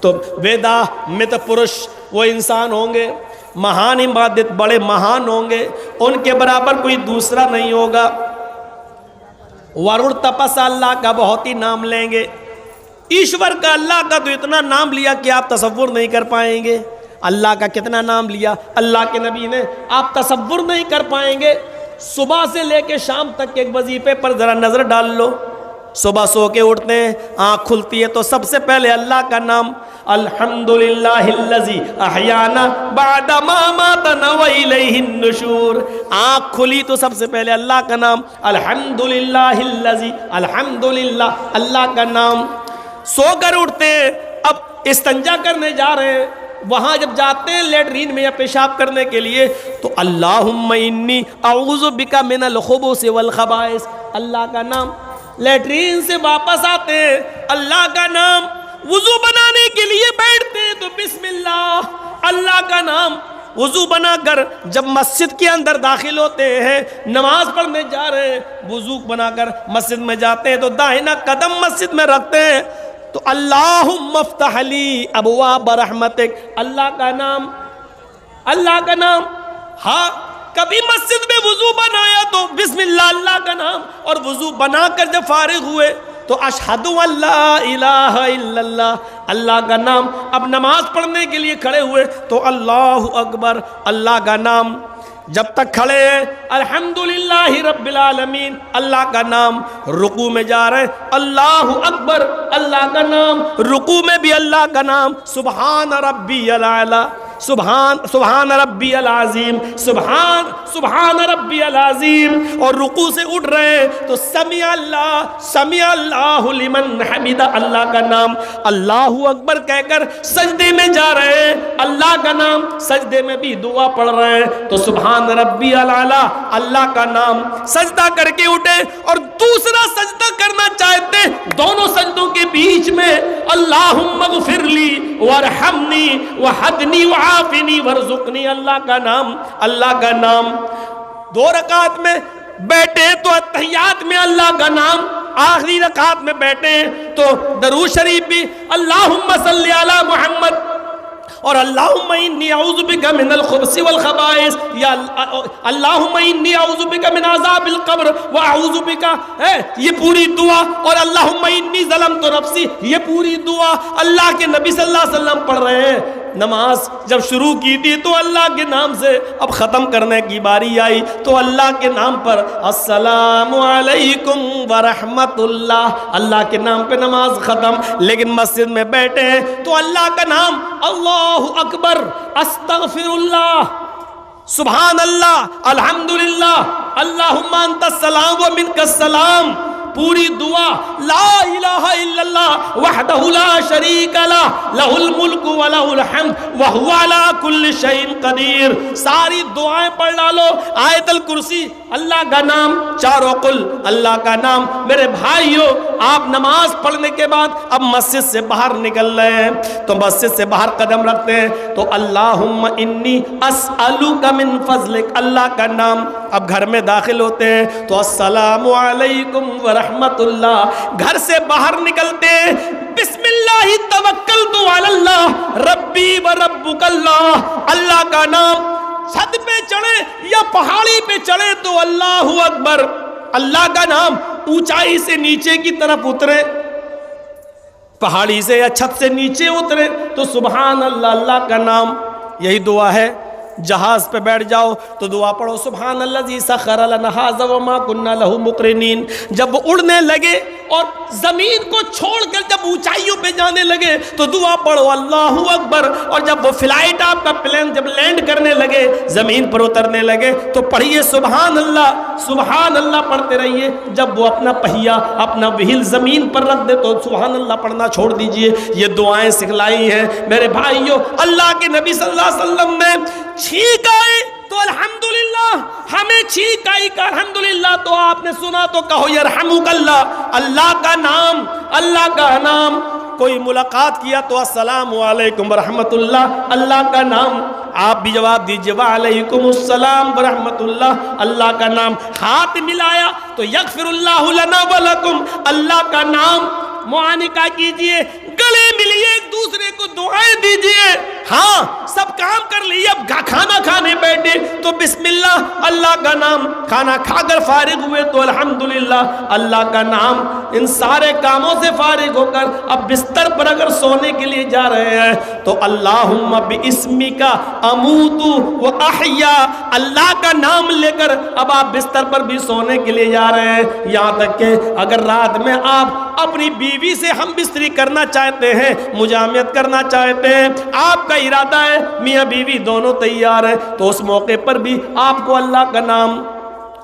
تو ویدا مت پرش وہ انسان ہوں گے مہان عبادت بڑے مہان ہوں گے, ان کے برابر کوئی دوسرا نہیں ہوگا. ورور تپس اللہ کا بہت ہی نام لیں گے, ایشور کا اللہ کا تو اتنا نام لیا کہ آپ تصور نہیں کر پائیں گے. اللہ کا کتنا نام لیا اللہ کے نبی نے, آپ تصور نہیں کر پائیں گے. صبح سے لے کے شام تک کے ایک وظیفے پر ذرا نظر ڈال لو. صبح سو کے اٹھتے ہیں, آنکھ کھلتی ہے تو سب سے پہلے اللہ کا نام, الحمدللہ الذی احیانا بعد ما ماتنا والیہ النشور. آنکھ کھلی تو سب سے پہلے اللہ کا نام, الحمدللہ الذی, الحمدللہ اللہ کا نام. سو کر اٹھتے ہیں, اب استنجا کرنے جا رہے ہیں, وہاں جب جاتے ہیں لیٹرین میں یا پیشاب کرنے کے لیے تو اللہم انی اعوذ بک من الخبث والخبائث, اللہ کا نام. لیٹرین سے واپس آتے ہیں, اللہ کا نام. وضو بنانے کے لیے بیٹھتے ہیں تو بسم اللہ, اللہ کا نام. وضو بنا کر جب مسجد کے اندر داخل ہوتے ہیں, نماز پڑھنے جا رہے ہیں, وضو بنا کر مسجد میں جاتے ہیں تو داہنا قدم مسجد میں رکھتے ہیں تو اللہم افتح لی ابواب رحمتک, اللہ کا نام, اللہ کا نام. ہاں کبھی مسجد میں وضو بنایا تو بسم اللہ اللہ کا نام, اور وضو بنا کر جب فارغ ہوئے تو اشہد ان لا الہ الا اللہ, اللہ کا نام. اب نماز پڑھنے کے لیے کھڑے ہوئے تو اللہ اکبر, اللہ کا نام. جب تک کھڑے ہیں الحمدللہ رب العالمین, اللہ کا نام. رکوع میں جا رہے ہیں اللہ اکبر, اللہ کا نام. رکوع میں بھی اللہ کا نام, سبحان ربی الاعلی, سبحان ربی العظیم, سبحان ربی العظیم. اور رکوع سے اٹھ رہے ہیں تو سمیع اللہ لمن حمد, اللہ کا نام. اللہ اکبر کہہ کر سجدے میں جا رہے ہیں, اللہ کا نام. سجدے میں بھی دعا پڑھ رہے ہیں تو سبحان ربی العلی, اللہ کا نام. سجدہ کر کے اٹھے اور دوسرا سجدہ کرنا چاہتے ہیں, دونوں سجدوں کے بیچ میں اللہم اغفر لی وارحمنی وحدنی وعافنی ورزقنی, اللہ کا نام, اللہ کا نام. 2 رکعت میں بیٹھے تو تحیات میں اللہ کا نام, آخری رکعت میں بیٹھے تو درود شریف بھی اللہم صلی علی محمد اور اللہم انی اعوذ بک من الخبث والخبائث, یا اللہم انی اعوذ بک من عذاب القبر واعوذ بک, یہ پوری دعا. اور اللہم انی ظلمت نفسی, یہ پوری دعا اللہ کے نبی صلی اللہ علیہ وسلم پڑھ رہے ہیں. نماز جب شروع کی تھی تو اللہ کے نام سے, اب ختم کرنے کی باری آئی تو اللہ کے نام پر السلام علیکم ورحمت اللہ, اللہ کے نام پہ نماز ختم. لیکن مسجد میں بیٹھے ہیں تو اللہ کا نام, اللہ اکبر, استغفر اللہ, سبحان اللہ, الحمدللہ, اللہم انت السلام و منک السلام. پوری دعا لا الہ الا اللہ وحدہ لا شریک لہ لہ الملک ولہ الحمد وہو علی کل شیء قدیر. ساری دعائیں پڑھ ڈالو. آیت الکرسی, اللہ کا نام. چاروں قل, اللہ کا نام. میرے بھائیو, آپ نماز پڑھنے کے بعد اب مسجد سے باہر نکل رہے ہیں تو مسجد سے باہر قدم رکھتے ہیں تو اللہم انی اسألک من فضلک, اللہ کا نام. اب گھر میں داخل ہوتے ہیں تو السلام علیکم ورحمت اللہ. گھر سے باہر نکلتے ہیں بسم اللہ توکلت علی اللہ ربی و ربک اللہ, اللہ کا نام. چھت پہ چڑھے یا پہاڑی پہ چڑھے تو اللہ اکبر, اللہ کا نام. اونچائی سے نیچے کی طرف اترے, پہاڑی سے یا چھت سے نیچے اترے تو سبحان اللہ, اللہ کا نام. یہی دعا ہے. جہاز پہ بیٹھ جاؤ تو دعا پڑھو سبحان الذی سخر لنا ھذا وما كنا له مقرنین. جب وہ اڑنے لگے اور زمین کو چھوڑ کر جب اونچائیوں پہ جانے لگے تو دعا پڑھو اللہ اکبر. اور جب وہ فلائٹ آپ کا پلین جب لینڈ کرنے لگے, زمین پر اترنے لگے تو پڑھیے سبحان اللہ پڑھتے رہیے. جب وہ اپنا پہیا اپنا وہیل زمین پر رکھ دے تو سبحان اللہ پڑھنا چھوڑ دیجئے. یہ دعائیں سکھلائی ہیں میرے بھائیوں. اللہ کے نبی صلی اللہ علیہ وسلم نے چھینک آئے تو الحمدللہ, ہمیں چھینک آئی کا الحمدللہ, تو آپ نے سنا تو کہو یرحمک اللہ, اللہ کا نام, اللہ کا نام. کوئی ملاقات کیا تو السلام علیکم ورحمت اللہ, اللہ کا نام. آپ بھی جواب دیجئے وعلیکم السلام ورحمت اللہ, اللہ کا نام. ہاتھ ملایا تو یغفر اللہ لنا ولکم, اللہ کا نام. معانقہ کیجئے, گلے ملیے, ایک دوسرے کو जब खाना खाने बैठे तो बिस्मिल्लाह अल्लाह का नाम, खाना खाकर फारिग हुए तो अल्हम्दुलिल्लाह अल्लाह का नाम, इन सारे कामों से फारिग होकर अब बिस्तर पर अगर सोने के लिए जा रहे हैं तो अल्लाहुम्मा बिइस्मिका अमूतु व अहया, अल्लाह का नाम लेकर अब आप बिस्तर पर भी सोने के लिए जा रहे हैं। यहाँ तक कि अगर रात में आप अपनी बीवी से हम बिस्तरी करना चाहते हैं, मुजामियत करना चाहते हैं, आपका इरादा है मियाँ बीवी दोनों तैयार हैं, तो उस मौके पर भी आपको अल्लाह का नाम,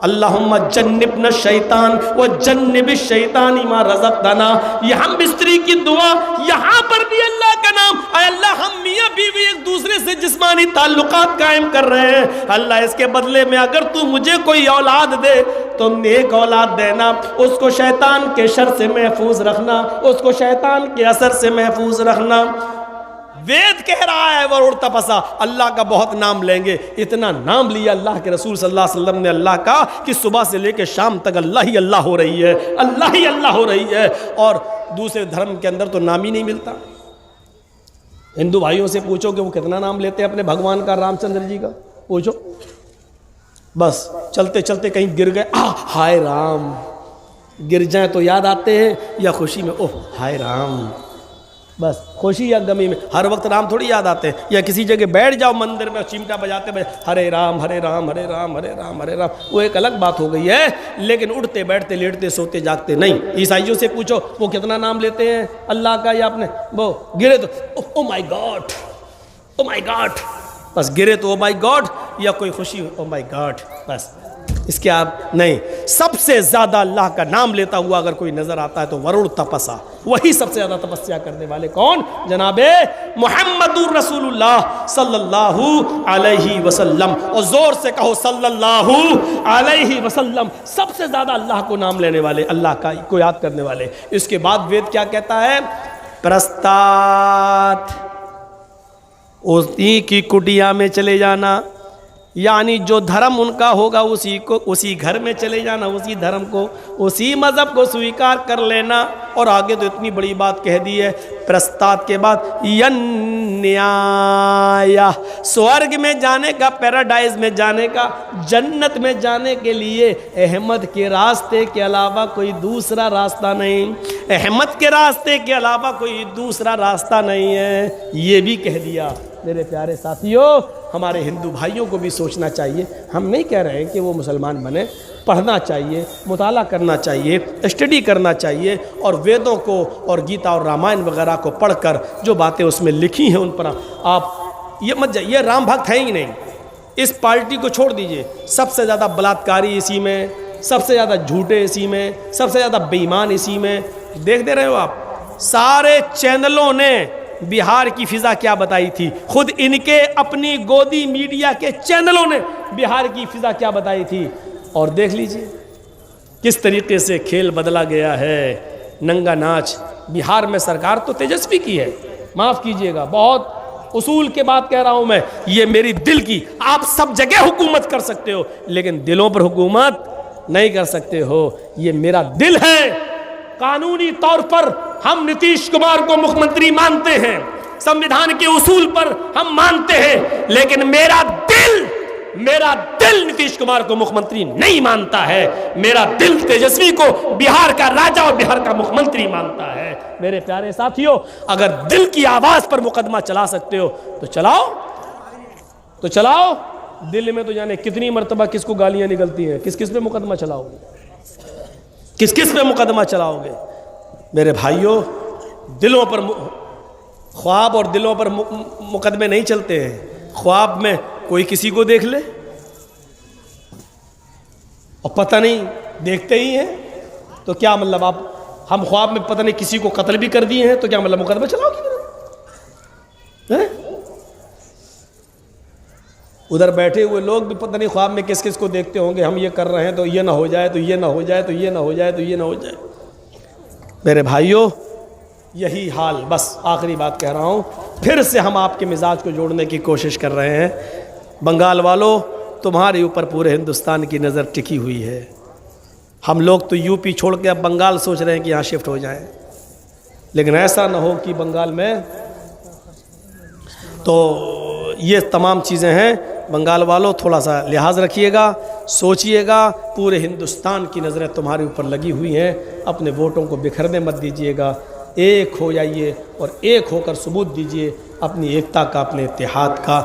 अल्लाहुम्मा जन्निबना शैतान व जन्निबि शैतानी मा रज़क़तना, ये हम बिस्तरी की दुआ, यहाँ पर भी अल्लाह का नाम। अल्लाह हम मियाँ बीवी एक दूसरे से जिस्मानी ताल्लुकात कायम कर रहे हैं, अल्लाह इसके बदले में अगर तू मुझे कोई औलाद दे तो नेक औलाद देना, उसको शैतान के शर से महफूज रखना, उसको शैतान के असर से महफूज रखना। वेद कह रहा है वरुण तपसा, अल्लाह का बहुत नाम लेंगे। इतना नाम लिया अल्लाह के रसूल सल्लल्लाहु अलैहि वसल्लम ने अल्लाह का कि सुबह से लेकर शाम तक अल्लाह ही अल्लाह हो रही है, अल्लाह ही अल्लाह हो रही है। और दूसरे धर्म के अंदर तो नाम ही नहीं मिलता। हिंदू भाइयों से पूछो कि वो कितना नाम लेते हैं अपने भगवान का, रामचंद्र जी का पूछो, बस चलते चलते कहीं गिर गए, हाय राम, गिर जाए तो याद आते हैं, या खुशी में ओह हाय राम, बस खुशी या गमी में हर वक्त राम थोड़ी याद आते हैं। या किसी जगह बैठ जाओ मंदिर में चिमटा बजाते बजाते हरे राम हरे राम हरे राम हरे राम हरे राम, वो एक अलग बात हो गई है। लेकिन उठते बैठते लेटते सोते जागते नहीं। ईसाइयों से पूछो वो कितना नाम लेते हैं अल्लाह का, या अपने वो गिरे तो oh my God, oh my God, बस गिरे तो ओ माय गॉड, या कोई खुशी ओ माय गॉड, बस इसके आप नहीं। सबसे ज्यादा अल्लाह का नाम लेता हुआ अगर कोई नजर आता है तो वरुण तपसा, वही सबसे ज्यादा तपस्या करने वाले कौन, जनाबे मुहम्मदुर रसूलुल्लाह सल्लल्लाहु अलैहि वसल्लम। और जोर से कहो सल्लल्लाहु अलैहि वसल्लम। सबसे ज्यादा अल्लाह को नाम लेने वाले, अल्लाह का को याद करने वाले। इसके बाद वेद क्या कहता है, प्रस्तात, उसी की कुटिया में चले जाना, यानी जो धर्म उनका होगा उसी को, उसी घर में चले जाना, उसी धर्म को, उसी मज़हब को स्वीकार कर लेना। और आगे तो इतनी बड़ी बात कह दी है प्रस्ताद के बाद, यन्याया, स्वर्ग में जाने का, पैराडाइज में जाने का, जन्नत में जाने के लिए अहमद के रास्ते के अलावा कोई दूसरा रास्ता नहीं, अहमद के रास्ते के अलावा कोई दूसरा रास्ता नहीं है, ये भी कह दिया। मेरे प्यारे साथियों, हमारे हिंदू भाइयों को भी सोचना चाहिए। हम नहीं कह रहे हैं कि वो मुसलमान बने, पढ़ना चाहिए, मुताला करना चाहिए, स्टडी करना चाहिए, और वेदों को और गीता और रामायण वगैरह को पढ़कर जो बातें उसमें लिखी हैं उन पर आप ये मत जाइए, राम भक्त है ही नहीं। इस पार्टी को छोड़ दीजिए, सबसे ज़्यादा बलात्कारी इसी में, सबसे ज़्यादा झूठे इसी में, सबसे ज़्यादा बेईमान इसी में। देख दे रहे हो आप, सारे चैनलों ने बिहार की फिजा क्या बताई थी, खुद इनके अपनी गोदी मीडिया के चैनलों ने बिहार की फिजा क्या बताई थी, और देख लीजिए किस तरीके से खेल बदला गया है। नंगा नाच बिहार में सरकार तो तेजस्वी की है, माफ़ कीजिएगा, बहुत उसूल के बात कह रहा हूं मैं, ये मेरी दिल की, आप सब जगह हुकूमत कर सकते हो लेकिन दिलों पर हुकूमत नहीं कर सकते हो, ये मेरा दिल है। कानूनी तौर पर हम नीतीश कुमार को मुख्यमंत्री मानते हैं, संविधान के उसूल पर हम मानते हैं, लेकिन मेरा दिल नीतीश कुमार को मुख्यमंत्री नहीं मानता है। मेरा दिल तेजस्वी को बिहार का राजा और बिहार का मुख्यमंत्री मानता है। मेरे प्यारे साथियों, अगर दिल की आवाज पर मुकदमा चला सकते हो तो चलाओ, तो चलाओ। दिल में तो जाने कितनी मर्तबा किसको गालियां निकलती हैं, किस किस पे मुकदमा चलाओगे, किस किस पे मुकदमा चलाओगे। मेरे भाइयों, दिलों पर ख्वाब और दिलों पर मुकदमे नहीं चलते हैं। ख्वाब में कोई किसी को देख ले और पता नहीं देखते ही हैं तो क्या मतलब, आप हम ख्वाब में पता नहीं किसी को कत्ल भी कर दिए हैं तो क्या मतलब मुकदमा चलाओगे। उधर बैठे हुए लोग भी पता नहीं ख्वाब में किस किस को देखते होंगे, हम ये कर रहे हैं तो ये ना हो जाए, तो ये ना हो जाए, तो ये ना हो जाए, तो ये ना हो जाए। मेरे भाइयों, यही हाल, बस आखिरी बात कह रहा हूँ, फिर से हम आपके मिजाज को जोड़ने की कोशिश कर रहे हैं। बंगाल वालों, तुम्हारे ऊपर पूरे हिंदुस्तान की नज़र टिकी हुई है। हम लोग तो यूपी छोड़ के अब बंगाल सोच रहे हैं कि यहाँ शिफ्ट हो जाएं, लेकिन ऐसा ना हो कि बंगाल में तो یہ تمام چیزیں ہیں بنگال والوں، تھوڑا سا لحاظ رکھیے گا، سوچئے گا، پورے ہندوستان کی نظریں تمہارے اوپر لگی ہوئی ہیں، اپنے ووٹوں کو بکھرنے مت دیجیے گا، ایک ہو جائیے اور ایک ہو کر ثبوت دیجیے اپنی ایکتا کا، اپنے اتحاد کا۔